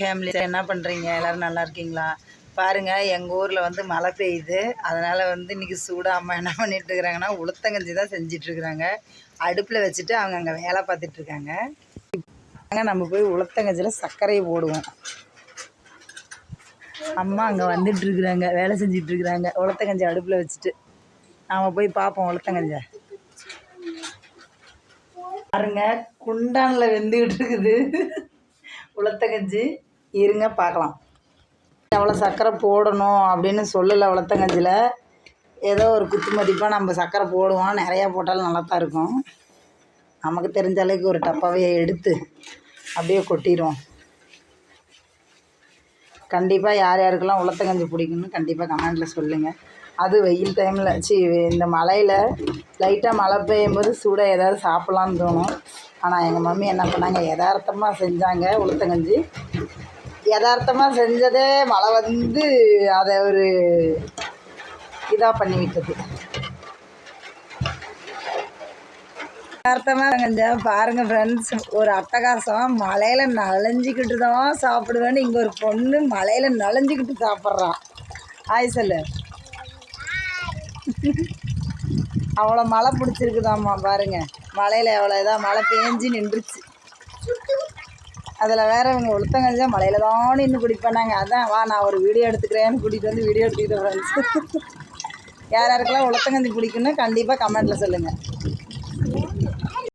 Family என்ன பண்ணுறீங்க? எல்லோரும் நல்லா இருக்கீங்களா? பாருங்கள், எங்கள் ஊரில் வந்து மழை பெய்யுது. அதனால் வந்து இன்றைக்கி சூடாக அம்மா என்ன பண்ணிகிட்ருக்குறாங்கன்னா, உளுத்தங்கஞ்சி தான் செஞ்சிட்ருக்குறாங்க. அடுப்பில் வச்சுட்டு அவங்க அங்கே வேலை பார்த்துட்ருக்காங்க. நம்ம போய் உளுத்தங்கஞ்சியில் சர்க்கரையை போடுவோம். அம்மா அங்கே வந்துட்டுருக்குறாங்க, வேலை செஞ்சிட்ருக்குறாங்க உளுத்தங்கஞ்சி அடுப்பில் வச்சுட்டு. நாம் போய் பார்ப்போம் உளுத்தங்கஞ்சை. பாருங்க, குண்டானில் வெந்துக்கிட்டு இருக்குது உளுத்தங்கஞ்சி. இருங்க பார்க்கலாம். எவ்வளோ சர்க்கரை போடணும் அப்படின்னு சொல்லலை உளுத்தங்கஞ்சியில். ஏதோ ஒரு குத்து மதிப்பாக நம்ம சர்க்கரை போடுவோம். நிறையா போட்டாலும் நல்லா தான் இருக்கும். நமக்கு தெரிஞ்ச அளவுக்கு ஒரு டப்பாவே எடுத்து அப்படியே கொட்டிடுவோம். கண்டிப்பாக யார் யாருக்கெல்லாம் உளுத்தங்கஞ்சி பிடிக்குன்னு கண்டிப்பாக கமெண்டில் சொல்லுங்கள். அது வெயில் டைமில் இந்த மழையில் லைட்டாக மழை பெய்யும் போது சூடாக ஏதாவது சாப்பிட்லான்னு தோணும். ஆனால் எங்கள் மம்மி என்ன பண்ணாங்க, யதார்த்தமாக செஞ்சாங்க உளுத்தங்கஞ்சி. யதார்த்தமாக செஞ்சதே மழை வந்து அதை ஒரு இதாக பண்ணி விட்டது. யதார்த்தமாக செஞ்சேன். பாருங்கள் ஃப்ரெண்ட்ஸ், ஒரு அட்டகாசம். மழையில் நனைஞ்சிக்கிட்டு தான் சாப்பிடுவேன்னு இங்கே ஒரு பொண்ணு மழையில் நனைஞ்சிக்கிட்டு சாப்பிட்றான். ஆய் சொல்லு. அவ்வளோ மழை பிடிச்சிருக்குதாம்மா. பாருங்கள், மழையில் எவ்வளோ இதாக மழை பேஞ்சு நின்றுச்சு. அதில் வேறு இவங்க உளுத்தங்கஞ்சா மழையில் தான் நின்று குடிப்பானாங்க. அதான் வா நான் ஒரு வீடியோ எடுத்துக்கிறேன்னு கூட்டிகிட்டு வந்து வீடியோ எடுத்துக்கிட்டேன் ஃப்ரெண்ட்ஸ். யார் யாருக்கெல்லாம் உளுத்தங்கஞ்சி பிடிக்குன்னு கண்டிப்பாக கமெண்ட்டில் சொல்லுங்கள்.